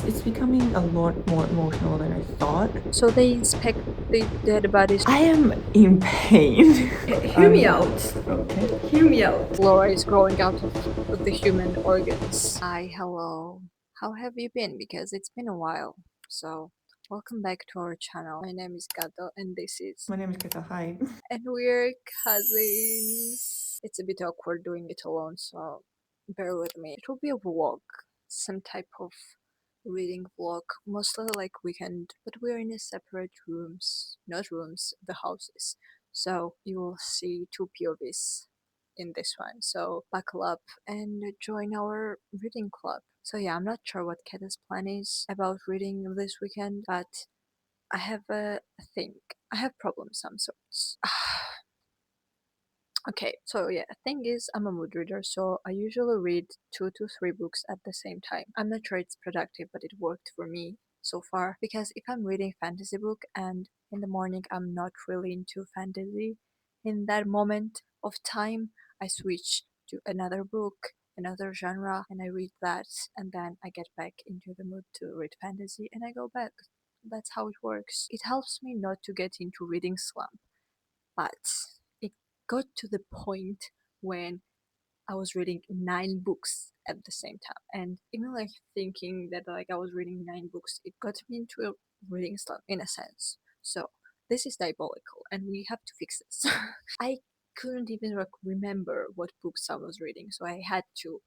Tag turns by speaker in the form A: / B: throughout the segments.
A: It's becoming a lot more emotional than I thought.
B: So they inspect the dead bodies.
A: I am in pain.
C: Hear me out.
A: Okay.
C: Hear me out.
B: Laura is growing out of the human organs. Hi, hello. How have you been? Because it's been a while. So, welcome back to our channel. My name is Kato and this is...
A: My name is Ketta. Hi.
B: And we're cousins. It's a bit awkward doing it alone, so bear with me. It will be a vlog, some type of reading vlog, mostly like weekend, but we're in a separate rooms, not rooms, the houses. So you will see two POVs in this one. So buckle up and join our reading club. So yeah, I'm not sure what Ketta's plan is about reading this weekend, but I have a thing. I have problems some sorts. Okay, so yeah, thing is, I'm a mood reader, so I usually read 2 to 3 books at the same time. I'm not sure it's productive, but it worked for me so far. Because if I'm reading fantasy book and in the morning I'm not really into fantasy, in that moment of time, I switch to another book, another genre, and I read that, and then I get back into the mood to read fantasy, and I go back. That's how it works. It helps me not to get into reading slump, but it got to the point when I was reading 9 books at the same time, and even like thinking that like I was reading 9 books, it got me into a reading slump in a sense. So this is diabolical, and we have to fix this. I couldn't even remember what books I was reading, so I had to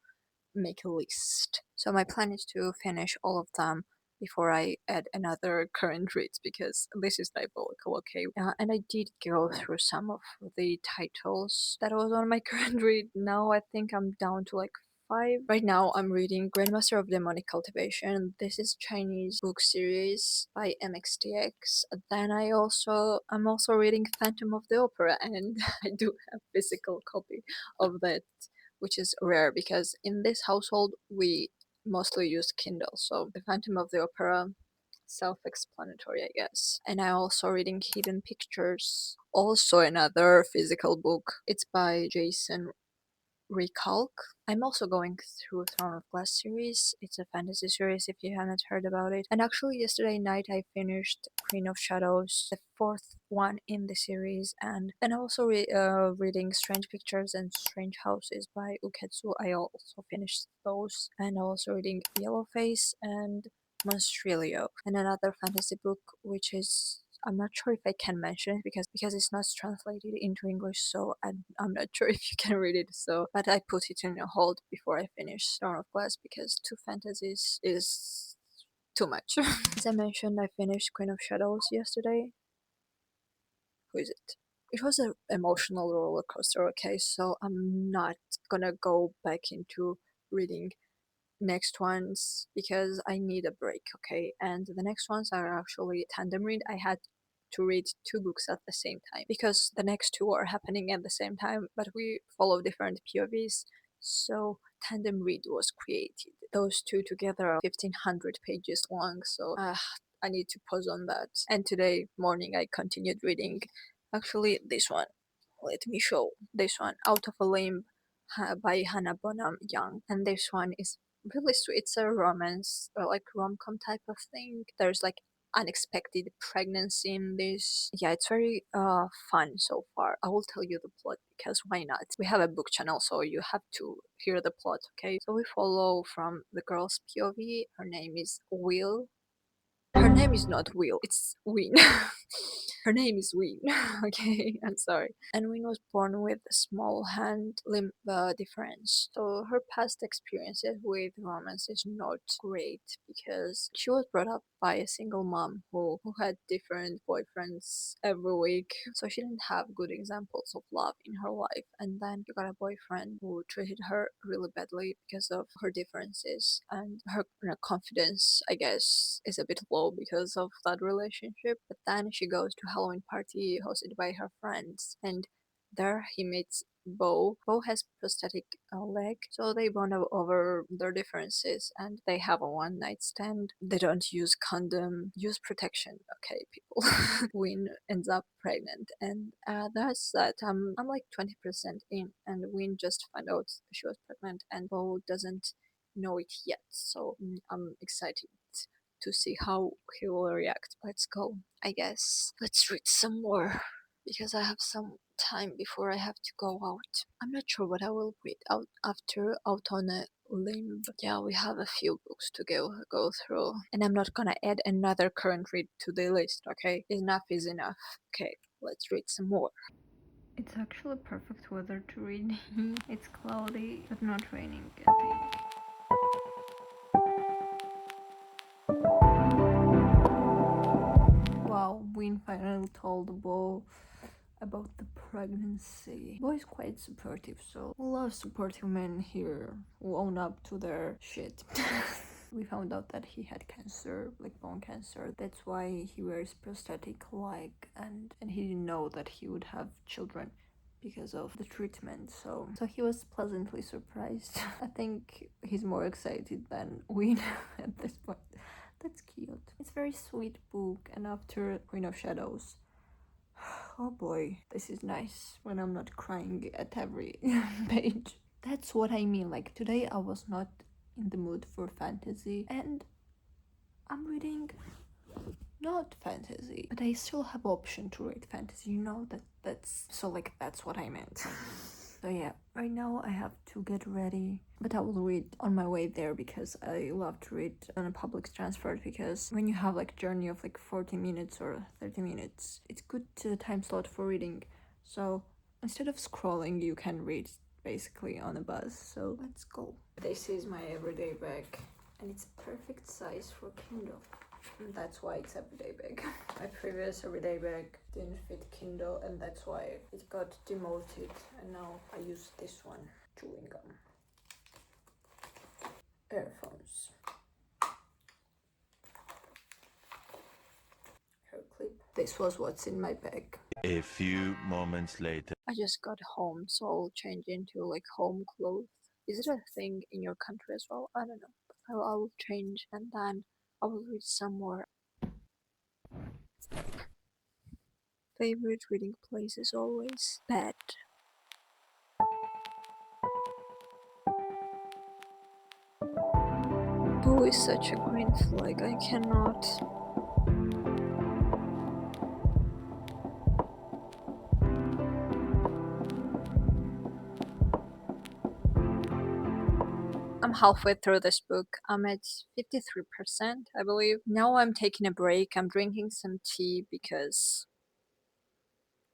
B: make a list. So my plan is to finish all of them before I add another current reads, because this is diabolical, okay? And I did go through some of the titles that was on my current read. Now I think I'm down to like 5. Right now I'm reading Grandmaster of Demonic Cultivation. This is Chinese book series by MXTX. Then I'm also reading Phantom of the Opera, and I do have physical copy of that, which is rare because in this household we mostly use Kindle. So The Phantom of the Opera, self-explanatory, I guess. And I'm also reading Hidden Pictures, also another physical book. It's by Jason Recalc. I'm also going through Throne of Glass series. It's a fantasy series if you haven't heard about it. And actually yesterday night I finished Queen of Shadows, the 4th one in the series, and I'm also reading Strange Pictures and Strange Houses by Uketsu. I also finished those, and also reading Yellowface and Monstrilio, and another fantasy book which is, I'm not sure if I can mention it because it's not translated into English, so I'm not sure if you can read it. So, but I put it in a hold before I finish Throne of Glass because 2 fantasies is too much. As I mentioned, I finished Queen of Shadows yesterday. Who is it? It was an emotional roller coaster. Okay, so I'm not gonna go back into reading next ones because I need a break, okay? And the next ones are actually tandem read. I had to read 2 books at the same time because the next 2 are happening at the same time, but we follow different POVs. So tandem read was created. Those 2 together are 1500 pages long, so I need to pause on that. And today morning I continued reading actually this one. Let me show this one, Out of a Limb by Hannah Bonham Young. And this one is really sweet. It's a romance or like rom-com type of thing. There's like unexpected pregnancy in this. Yeah, it's very fun so far. I will tell you the plot because why not? We have a book channel, so you have to hear the plot, okay? So we follow from the girl's POV. Her name is Will. Her name is not Will, it's Win. Her name is Win. Okay, I'm sorry. And Win was born with a small hand limb difference. So her past experiences with romance is not great because she was brought up by a single mom who had different boyfriends every week. So she didn't have good examples of love in her life. And then she got a boyfriend who treated her really badly because of her differences, and her confidence, I guess, is a bit low because of that relationship. But then she goes to Halloween party hosted by her friends, and there he meets Bo. Bo has prosthetic leg, so they bond over their differences and they have a one night stand. They don't use condom, use protection, okay, people. Win ends up pregnant, and that's that. I'm like 20% in, and Win just found out she was pregnant, and Bo doesn't know it yet, so I'm excited to see how he will react. Let's go, I guess. Let's read some more because I have some time before I have to go out. I'm not sure what I will read out after Out on a Limb. Yeah, we have a few books to go through, and I'm not gonna add another current read to the list. Okay, enough is enough. Okay, let's read some more.
D: It's actually perfect weather to read. It's cloudy but not raining, I think. Wow, Win finally told Bo about the pregnancy. Bo is quite supportive, so we love supportive men here who own up to their shit. We found out that he had cancer, like bone cancer. That's why he wears prosthetic leg, and he didn't know that he would have children because of the treatment. So he was pleasantly surprised. I think he's more excited than Win at this point. That's cute. It's a very sweet book, and after Queen of Shadows, oh boy, this is nice when I'm not crying at every page. That's what I mean. Like today I was not in the mood for fantasy, and I'm reading not fantasy, but I still have option to read fantasy, you know, that's what I meant. So yeah, right now I have to get ready, but I will read on my way there because I love to read on a public transport, because when you have like journey of like 40 minutes or 30 minutes, it's good time slot for reading. So instead of scrolling, you can read basically on a bus. So let's go. This is my everyday bag, and it's perfect size for Kindle. And that's why it's everyday bag. My previous everyday bag didn't fit Kindle, and that's why it got demoted, and now I use this one. Chewing gum, earphones, hair clip. This was what's in my bag.
E: A few moments later.
B: I just got home, so I'll change into like home clothes. Is it a thing in your country as well? I don't know. I will change, and then I will read some more. Favorite reading place is always bed. Boo is such a green flag, I cannot. I'm halfway through this book. I'm at 53%, I believe. Now I'm taking a break. I'm drinking some tea because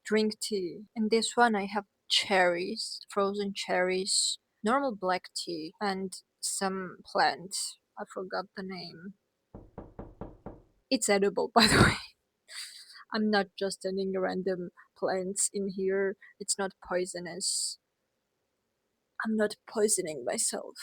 B: drink tea. In this one I have cherries, frozen cherries, normal black tea, and some plant. I forgot the name. It's edible, by the way. I'm not just adding random plants in here. It's not poisonous. I'm not poisoning myself.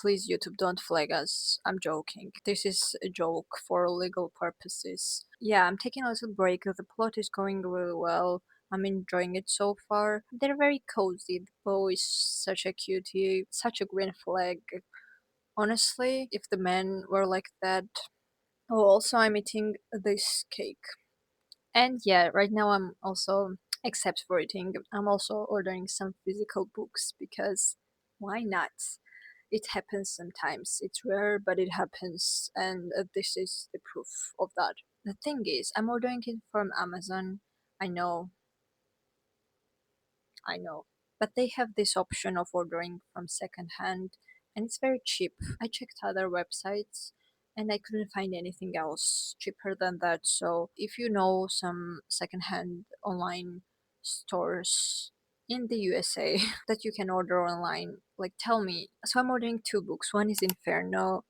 B: Please, YouTube, don't flag us. I'm joking. This is a joke for legal purposes. Yeah, I'm taking a little break. The plot is going really well. I'm enjoying it so far. They're very cozy. The bow is such a cutie, such a green flag. Honestly, if the men were like that. Oh, also, I'm eating this cake. And yeah, right now I'm also, except for eating, I'm also ordering some physical books because why not? It happens sometimes. It's rare, but it happens, and this is the proof of that. The thing is, I'm ordering it from Amazon. I know, I know. But they have this option of ordering from secondhand, and it's very cheap. I checked other websites and I couldn't find anything else cheaper than that. So if you know some secondhand online stores in the USA that you can order online, like tell me. So I'm ordering two books. One is Inferno,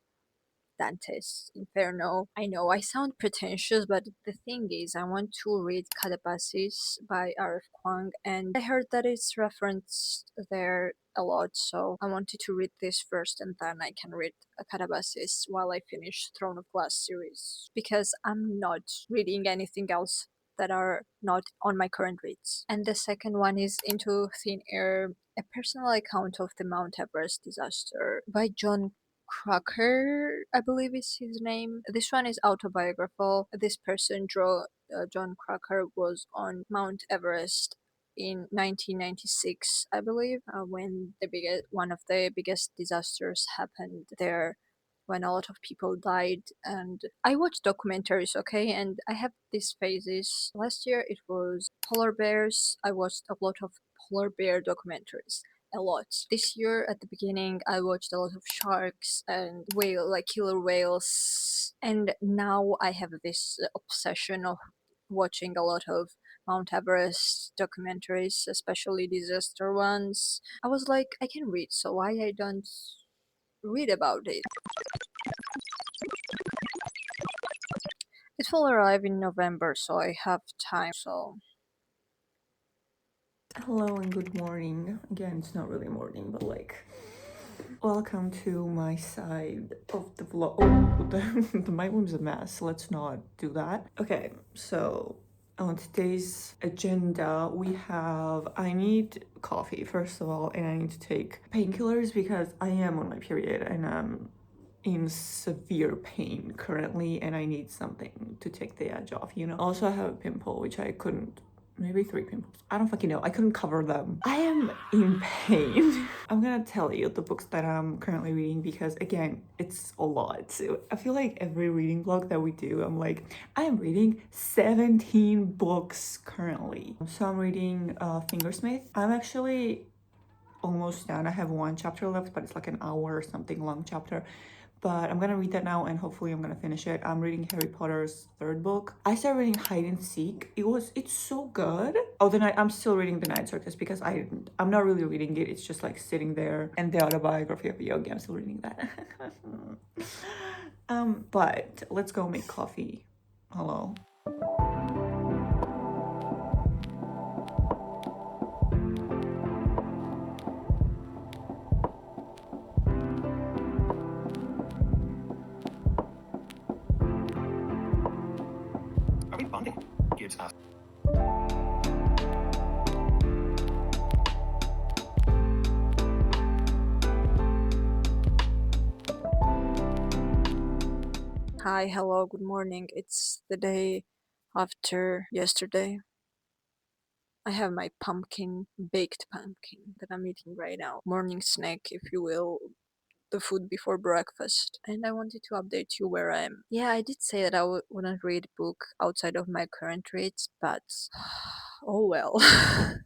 B: Dante's Inferno. I know I sound pretentious, but the thing is, I want to read Catabasis by R.F. Kuang, and I heard that it's referenced there a lot, so I wanted to read this first, and then I can read Catabasis while I finish Throne of Glass series, because I'm not reading anything else that are not on my current reads. And the second one is Into Thin Air, a personal account of the Mount Everest disaster by John Crocker, I believe is his name. This one is autobiographical. This person, John Crocker, was on Mount Everest in 1996, I believe, when one of the biggest disasters happened there, when a lot of people died. And I watch documentaries, okay, and I have these phases. Last year it was polar bears. I watched a lot of polar bear documentaries. A lot. This year at the beginning I watched a lot of sharks and like killer whales. And now I have this obsession of watching a lot of Mount Everest documentaries, especially disaster ones. I was like, I can read, so why I don't read about it? It will arrive in November, so I have time. So
A: Hello and good morning. Again, it's not really morning, but like, welcome to my side of the vlog. Oh, my room's a mess. Let's not do that. Okay, so on today's agenda, we have I need coffee, first of all, and I need to take painkillers because I am on my period and I'm in severe pain currently and I need something to take the edge off, you know? Also, I have a pimple, which I couldn't, maybe 3 pimples. I don't fucking know. I couldn't cover them. I am in pain. I'm gonna tell you the books that I'm currently reading because, again, it's a lot. I feel like every reading vlog that we do, I'm like, I am reading 17 books currently. So I'm reading Fingersmith. I'm actually almost done. I have 1 chapter left, but it's like an hour or something long chapter. But I'm gonna read that now and hopefully I'm gonna finish it. I'm reading Harry Potter's 3rd book. I started reading Hide and Seek. It's so good. Oh, I'm still reading The Night Circus because I'm not really reading it. It's just like sitting there. And the autobiography of Yogi, I'm still reading that. But let's go make coffee. Hello.
F: Are we bonding? Gibbs asked.
B: hi, hello, good morning. It's the day after yesterday. I have my baked pumpkin that I'm eating right now. Morning snack, if you will, the food before breakfast. And I wanted to update you where I am. Yeah, I did say that I wouldn't read book outside of my current reads, but oh well.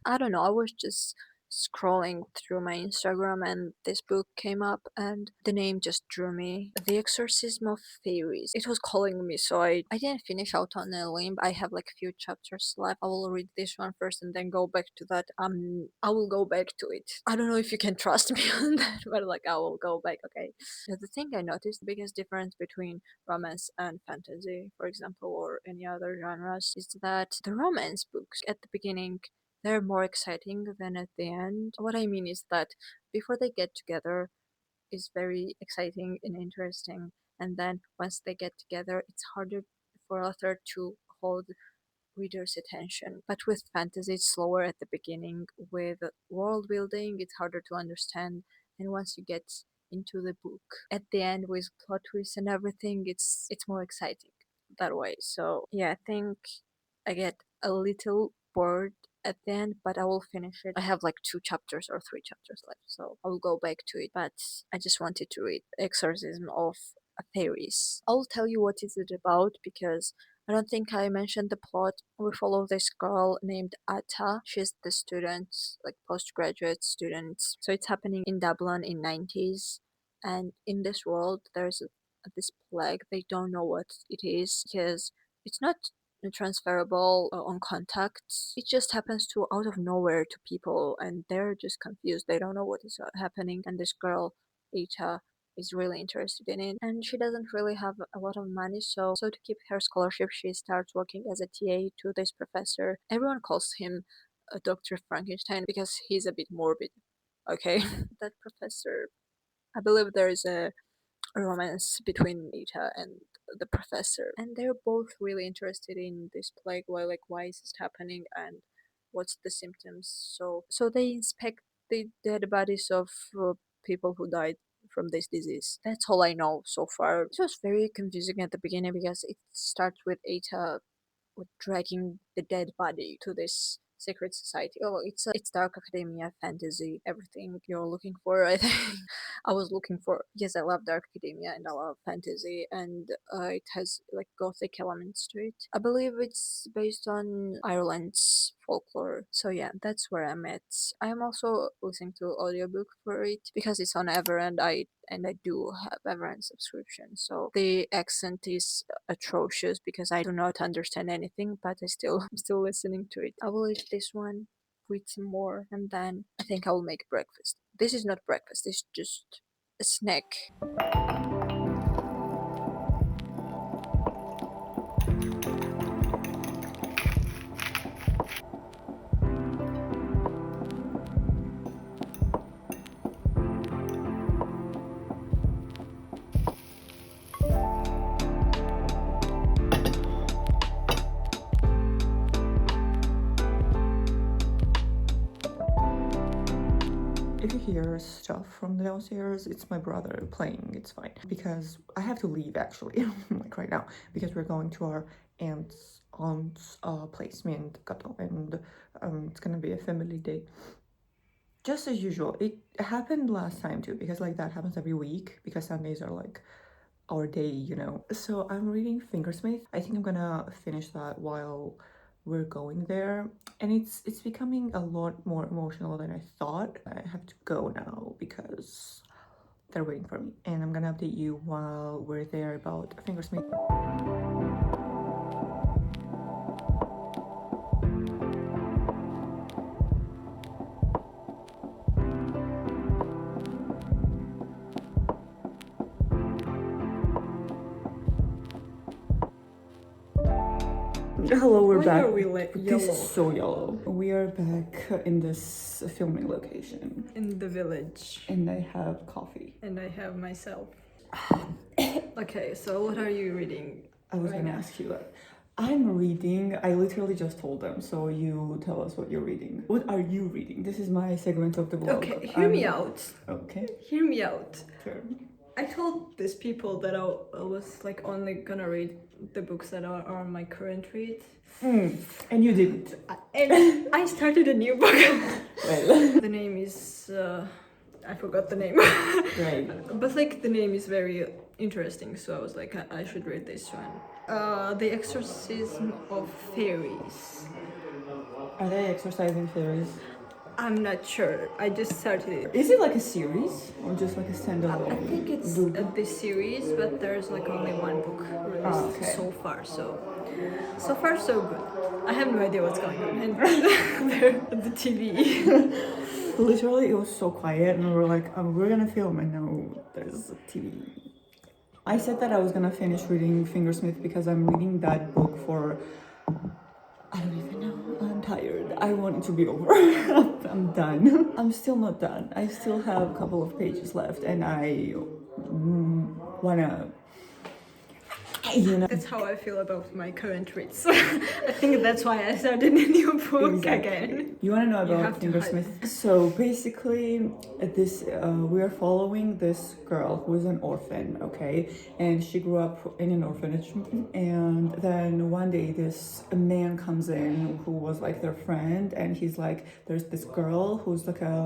B: I don't know, I was just scrolling through my Instagram and this book came up and the name just drew me. The Exorcism of Fairies. It was calling me, so I didn't finish out on a limb. I have like a few chapters left. I will read this one first and then go back to that. I will go back to it. I don't know if you can trust me on that, but like I will go back, okay? The thing I noticed, the biggest difference between romance and fantasy, for example, or any other genres, is that the romance books at the beginning they're more exciting than at the end. What I mean is that before they get together is very exciting and interesting, and then once they get together, it's harder for author to hold reader's attention. But with fantasy, it's slower at the beginning. With world building, it's harder to understand. And once you get into the book, at the end with plot twists and everything, it's more exciting that way. So yeah, I think I get a little bored at the end, but I will finish it. I have like 2 chapters or 3 chapters left, so I will go back to it. But I just wanted to read Exorcism of Fairies. I'll tell you what is it about because I don't think I mentioned the plot. We follow this girl named Atta. She's the student, like postgraduate student. So it's happening in Dublin in 90s, and in this world there's this plague. They don't know what it is because it's not transferable on contacts. It just happens to out of nowhere to people, and they're just confused. They don't know what is happening. And this girl, Ita, is really interested in it, and she doesn't really have a lot of money, so to keep her scholarship she starts working as a TA to this professor. Everyone calls him Dr. Frankenstein because he's a bit morbid, okay? That professor, I believe there is a romance between Ita and the professor, and they're both really interested in this plague. Why is this happening and what's the symptoms? So they inspect the dead bodies of people who died from this disease. That's all I know so far. It was very confusing at the beginning because it starts with Ata with dragging the dead body to this secret society. Oh, it's dark academia, fantasy, everything you're looking for. I think I was looking for. Yes, I love dark academia and I love fantasy, and it has like gothic elements to it. I believe it's based on Ireland's folklore. So yeah, that's where I'm at. I am also listening to audiobook for it because it's on Ever, and I do have Everend subscription. So the accent is atrocious because I do not understand anything, but I'm still listening to it. I will eat this one, read some more, and then I think I will make breakfast. This is not breakfast, it's just a snack.
A: If you hear stuff from the downstairs, it's my brother playing, it's fine. Because I have to leave actually, like right now, because we're going to our aunt's place, me and Kato, and it's gonna be a family day. Just as usual, it happened last time too, because like that happens every week, because Sundays are like our day, you know. So I'm reading Fingersmith. I think I'm gonna finish that while we're going there, and it's becoming a lot more emotional than I thought. I have to go now because they're waiting for me, and I'm gonna update you while we're there about Fingersmith. Hello, we're back. This is so yellow. We are back in this filming location.
C: In the village.
A: And I have coffee.
C: And I have myself. Okay, so what are you reading?
A: I was gonna ask you that. I'm reading, I literally just told them, so you tell us what you're reading. What are you reading? This is my segment of the vlog.
C: Okay, hear me out.
A: Okay.
C: Hear me out.
A: Sure.
C: I told these people that I was like only gonna read the books that are on my current read.
A: And you didn't.
C: And I started a new book.
A: Well.
C: The name is, I forgot the name.
A: Right.
C: But like the name is very interesting, so I was like, I should read this one. The Exorcism of Fairies.
A: Are they exercising fairies?
C: I'm not sure. I just started it.
A: Is it like a series or just like a standalone?
C: I think it's this series, but there's like only one book released so far. So far so good. I have no idea what's going on. And they're at the TV.
A: Literally, it was so quiet, and we were like, we're gonna film, and now there's a TV. I said that I was gonna finish reading Fingersmith because I'm reading that book for, I don't even know. I'm tired. I want it to be over. I'm done. I'm still not done. I still have a couple of pages left, and I wanna, you know.
C: That's how I feel about my current reads. I think that's why I started a new book again.
A: You want to know
C: You
A: about
C: have to
A: Fingersmith? So basically, we are following this girl who is an orphan, okay? And she grew up in an orphanage. And then one day, this man comes in who was like their friend, and he's like, there's this girl who's like a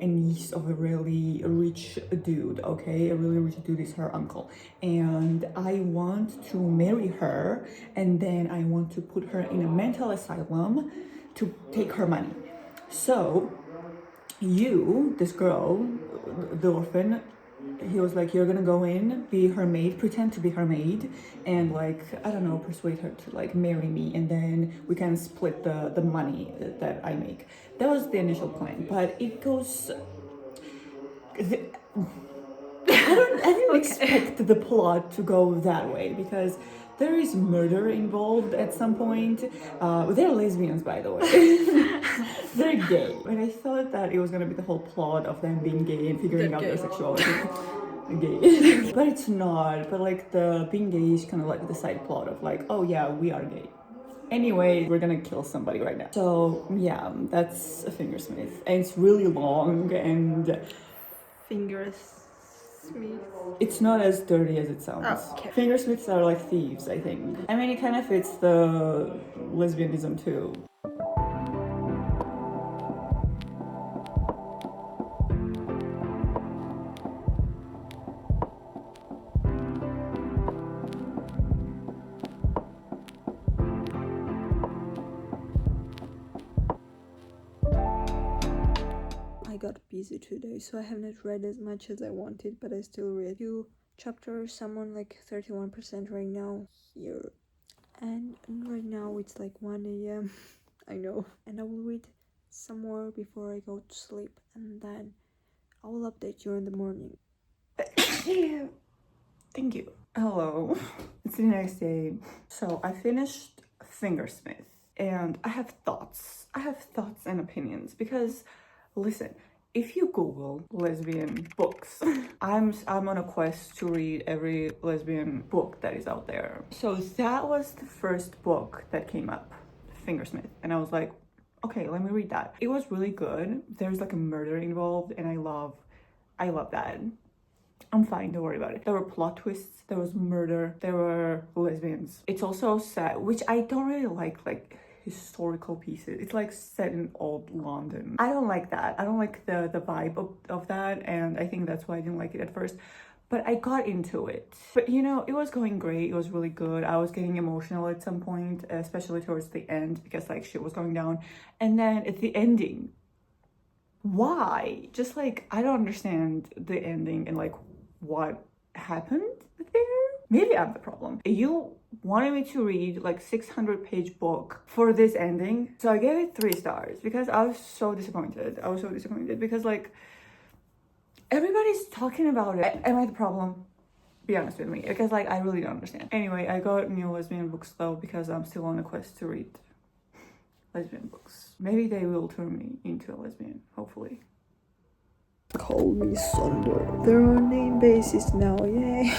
A: niece of a really rich dude, okay? A really rich dude is her uncle. And I want to marry her, and then I want to put her in a mental asylum to take her money. So you, this girl, the orphan, he was like, you're gonna go in, be her maid, pretend to be her maid, and like, I don't know, persuade her to like marry me, and then we can split the money that I make. That was the initial plan, but it goes, I didn't expect the plot to go that way, because there is murder involved at some point. They're lesbians, by the way. They're gay. And I thought that it was gonna be the whole plot of them being gay and figuring out their sexuality. Gay. But it's not. But like the being gay is kind of like the side plot of like, oh yeah, we are gay. Anyway, we're gonna kill somebody right now. So yeah, that's a Fingersmith. And it's really long, and
C: Fingersmith.
A: it's not as dirty as it sounds.
C: Oh, okay.
A: Fingersmiths are like thieves, I think. I mean, it kind of fits the lesbianism too.
D: got busy today, so I have not read as much as I wanted, but I still read a few chapters. I'm on like 31% right now here. And right now it's like 1 a.m. I know. And I will read some more before I go to sleep, and then I will update you in the morning.
A: Thank you. Hello. It's the next day. So I finished Fingersmith, and I have thoughts. I have thoughts and opinions because, listen, if you Google lesbian books, I'm on a quest to read every lesbian book that is out there. So that was the first book that came up, Fingersmith, and I was like, okay, let me read that. It was really good. There's like a murder involved, and I love that. I'm fine, don't worry about it. There were plot twists, there was murder, there were lesbians. It's also set, which I don't really like historical pieces. It's like set in old London. I don't like that. I don't like the vibe of that, and I think that's why I didn't like it at first. But I got into it. But you know, it was going great. It was really good. I was getting emotional at some point, especially towards the end, because like shit was going down. And then at the ending, why? Just like, I don't understand the ending and like what happened there. Maybe I'm the problem. You wanted me to read like 600-page book for this ending, so I gave it 3 stars because I was so disappointed. Because like everybody's talking about it. Am I the problem? Be honest with me, because like I really don't understand. Anyway, I got new lesbian books though because I'm still on a quest to read lesbian books. Maybe they will turn me into a lesbian, hopefully.
D: Call me Sunder. There are name bases now, yay.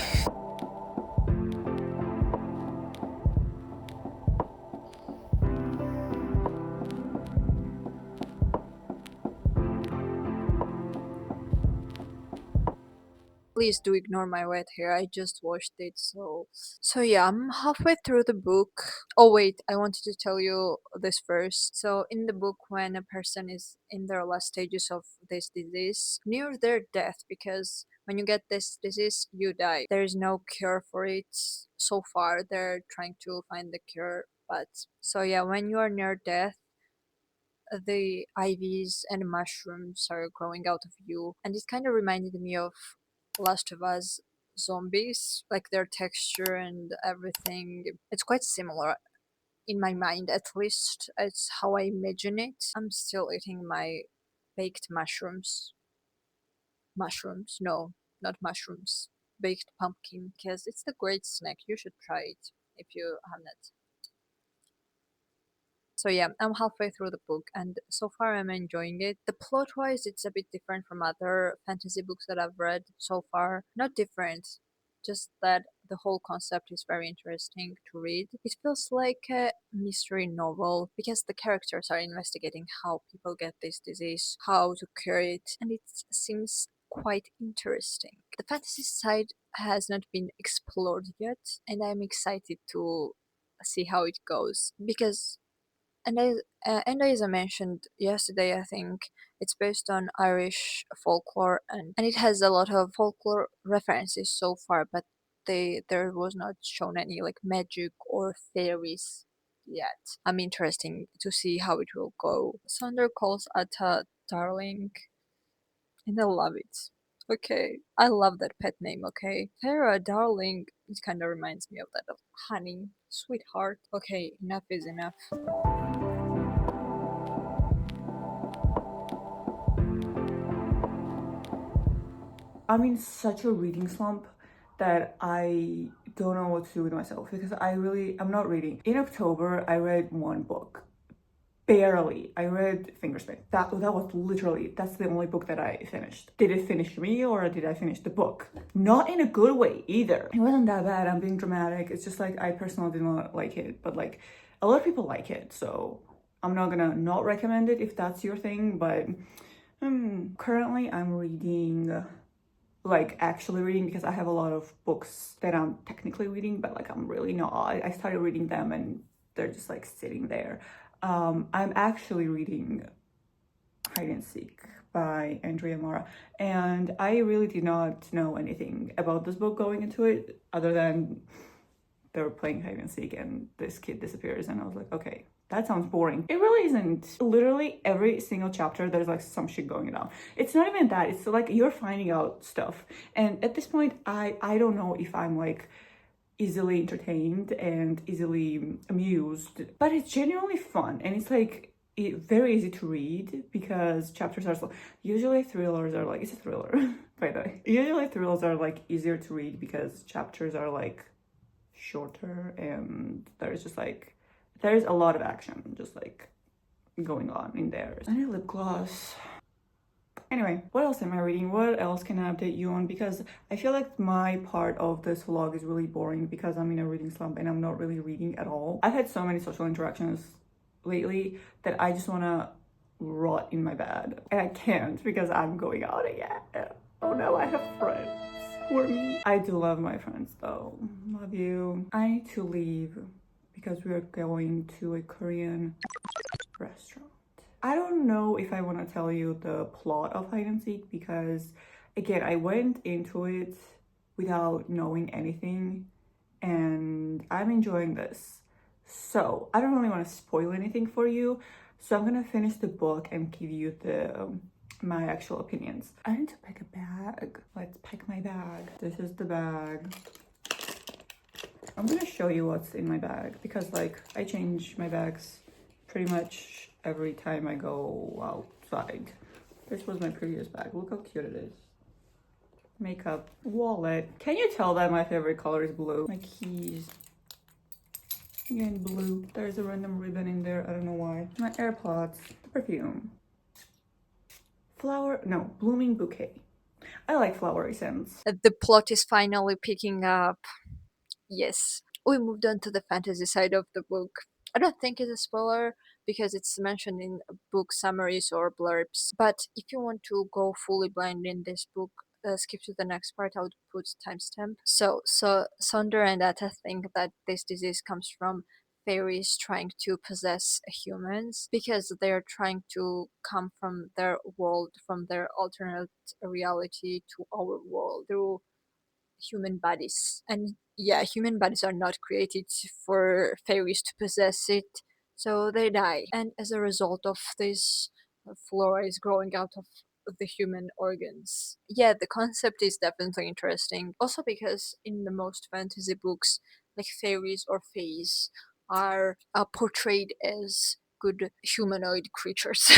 B: Please do ignore my wet hair. I just washed it, so yeah, I'm halfway through the book. Oh wait, I wanted to tell you this first. So in the book, when a person is in their last stages of this disease, near their death, because when you get this disease, you die. There is no cure for it so far. They're trying to find the cure, but so yeah, when you are near death, the IVs and mushrooms are growing out of you, and it kind of reminded me of Last of Us zombies, like their texture and everything. It's quite similar in my mind, at least. It's how I imagine it. I'm still eating my baked mushrooms. Mushrooms? No, not mushrooms. Baked pumpkin, because it's a great snack. You should try it if you haven't. So yeah, I'm halfway through the book, and so far I'm enjoying it. The plot-wise, it's a bit different from other fantasy books that I've read so far. Not different, just that the whole concept is very interesting to read. It feels like a mystery novel because the characters are investigating how people get this disease, how to cure it, and it seems quite interesting. The fantasy side has not been explored yet, and I'm excited to see how it goes because and as I mentioned yesterday, I think it's based on Irish folklore, and it has a lot of folklore references so far, but there was not shown any like magic or fairies yet. I'm interested to see how it will go. Sander calls Atta darling, and I love it. Okay, I love that pet name, okay? Farah, darling, it kind of reminds me of that of honey, sweetheart. Okay, enough is enough.
A: I'm in such a reading slump that I don't know what to do with myself because I'm not reading. In October, I read 1 book. Barely. I read Fingersmith. That was literally, that's the only book that I finished. Did it finish me or did I finish the book? Not in a good way either. It wasn't that bad, I'm being dramatic. It's just like I personally did not like it, but like a lot of people like it, so I'm not gonna not recommend it if that's your thing, but currently I'm reading, like actually reading, because I have a lot of books that I'm technically reading, but like I'm really not. I started reading them and they're just like sitting there. I'm actually reading Hide and Seek by Andrea Mora, and I really did not know anything about this book going into it other than they're playing hide and seek and this kid disappears, and I was like, okay, that sounds boring. It really isn't. Literally every single chapter there's like some shit going on. It's not even that, it's like you're finding out stuff, and at this point I don't know if I'm like easily entertained and easily amused, but it's genuinely fun, and it's like very easy to read because chapters are so, usually thrillers are like, it's a thriller by the way, usually thrillers are like easier to read because chapters are like shorter and there's just like, there's a lot of action just like going on in there. I need lip gloss. Anyway, what else am I reading? What else can I update you on? Because I feel like my part of this vlog is really boring because I'm in a reading slump and I'm not really reading at all. I've had so many social interactions lately that I just want to rot in my bed. And I can't because I'm going out again. Oh no, I have friends who are me. I do love my friends though. Love you. I need to leave because we are going to a Korean restaurant. I don't know if I want to tell you the plot of hide and seek because again, I went into it without knowing anything and I'm enjoying this. So I don't really want to spoil anything for you. So I'm gonna finish the book and give you the my actual opinions. I need to pack a bag. Let's pack my bag. This is the bag. I'm gonna show you what's in my bag because like I change my bags pretty much every time I go outside. This was my previous bag. Look how cute it is. Makeup, wallet. Can you tell that my favorite color is blue? My keys. Again, blue. There's a random ribbon in there. I don't know why. My AirPods. Perfume. Flower. No, blooming bouquet. I like flowery scents.
B: The plot is finally picking up. Yes. We moved on to the fantasy side of the book. I don't think it's a spoiler because it's mentioned in book summaries or blurbs. But if you want to go fully blind in this book, skip to the next part. I would put timestamp. So Sonder and Atta think that this disease comes from fairies trying to possess humans because they're trying to come from their world, from their alternate reality to our world through human bodies. And yeah, human bodies are not created for fairies to possess it, so they die. And as a result of this, flora is growing out of the human organs. Yeah, the concept is definitely interesting. Also because in the most fantasy books, like fairies or fays are portrayed as good humanoid creatures.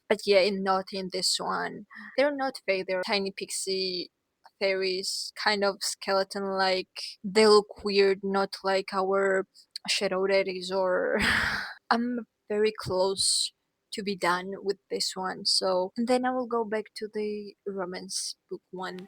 B: But yeah, not in this one. They're not fae, they're tiny pixie fairies, kind of skeleton like. They look weird, not like our shadow daddies or. I'm very close to be done with this one, so. And then I will go back to the romance book one.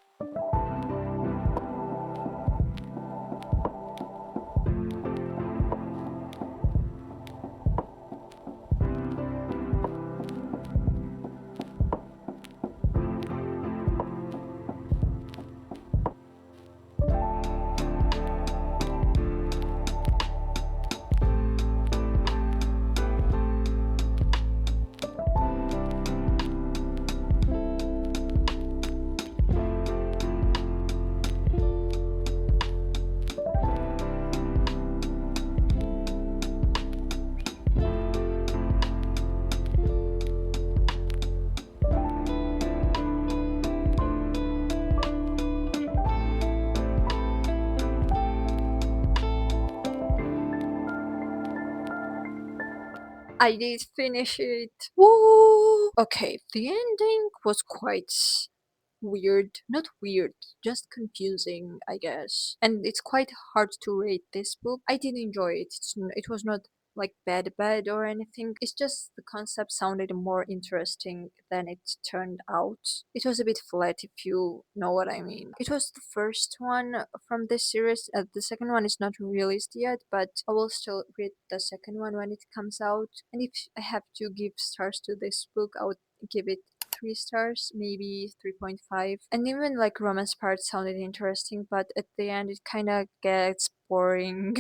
B: I did finish it. Woo! Okay, the ending was quite weird. Not weird, just confusing, I guess. And it's quite hard to rate this book. I did enjoy it. It was not like bad or anything. It's just the concept sounded more interesting than it turned out. It was a bit flat if you know what I mean. It was the first one from this series. The second one is not released yet, but I will still read the second one when it comes out. And if I have to give stars to this book, I would give it 3 stars, maybe 3.5. And even like romance part sounded interesting, but at the end it kind of gets boring.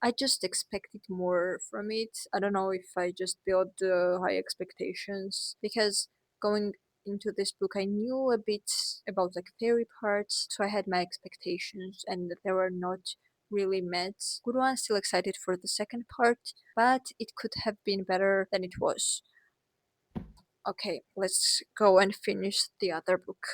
B: I just expected more from it. I don't know if I just built high expectations because going into this book I knew a bit about like fairy parts, so I had my expectations and they were not really met. Good one, still excited for the second part, but it could have been better than it was. Okay, let's go and finish the other book.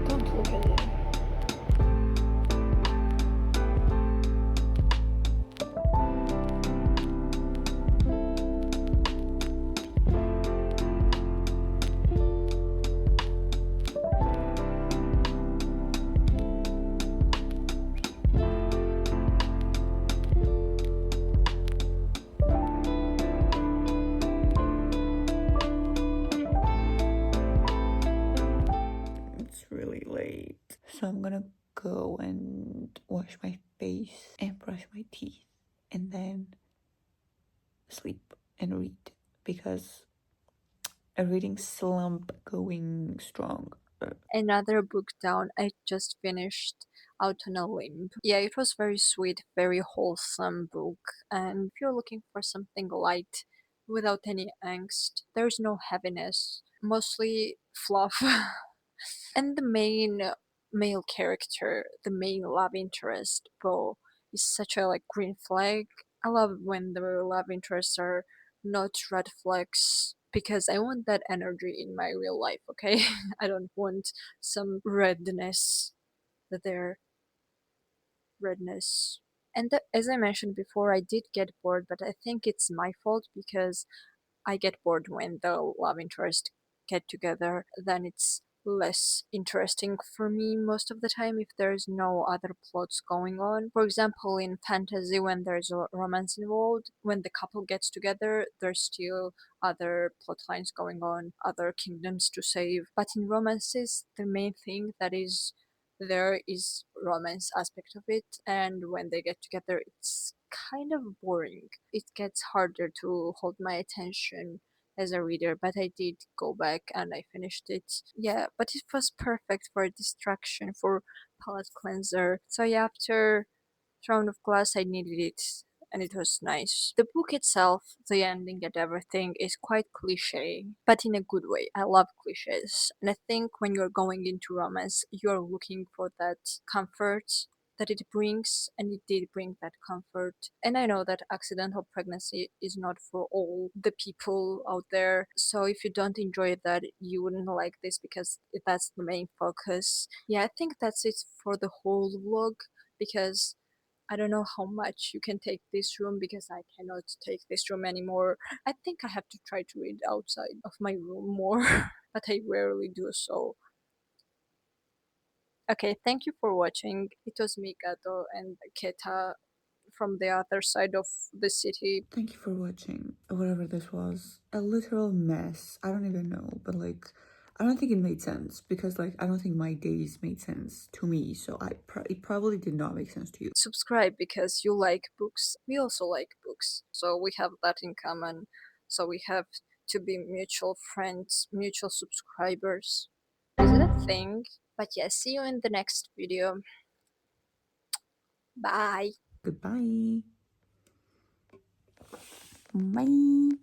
D: Don't look at it.
A: It's really late. So I'm gonna go and wash my face and brush my teeth and then sleep and read because a reading slump going strong.
B: Another book down, I just finished Out on a Limb. Yeah, it was very sweet, very wholesome book, and if you're looking for something light without any angst, there's no heaviness, mostly fluff. And the main male character, the main love interest, Bo, is such a like green flag. I love when the love interests are not red flags because I want that energy in my real life, okay? I don't want some redness, their redness. And as I mentioned before, I did get bored, but I think it's my fault because I get bored when the love interest get together, then it's less interesting for me most of the time if there's no other plots going on. For example, in fantasy, when there's a romance involved, when the couple gets together, there's still other plot lines going on, other kingdoms to save. But in romances, the main thing that is there is romance aspect of it, and when they get together it's kind of boring. It gets harder to hold my attention as a reader, but I did go back and I finished it. Yeah, but it was perfect for distraction, for palette cleanser. So yeah, after Throne of Glass I needed it, and it was nice. The book itself, the ending and everything is quite cliche, but in a good way. I love cliches. And I think when you're going into romance, you're looking for that comfort that it brings, and it did bring that comfort. And I know that accidental pregnancy is not for all the people out there, so if you don't enjoy that, you wouldn't like this because that's the main focus. Yeah, I think that's it for the whole vlog because I don't know how much you can take this room because I cannot take this room anymore. I think I have to try to read outside of my room more, but I rarely do so. Okay, thank you for watching. It was me, Kato, and Ketta from the other side of the city.
A: Thank you for watching. Whatever this was, a literal mess. I don't even know, but like, I don't think it made sense because like I don't think my days made sense to me. So it probably did not make sense to you.
B: Subscribe because you like books. We also like books, so we have that in common. So we have to be mutual friends, mutual subscribers. Is it a thing? But yeah, see you in the next video. Bye.
A: Goodbye. Bye.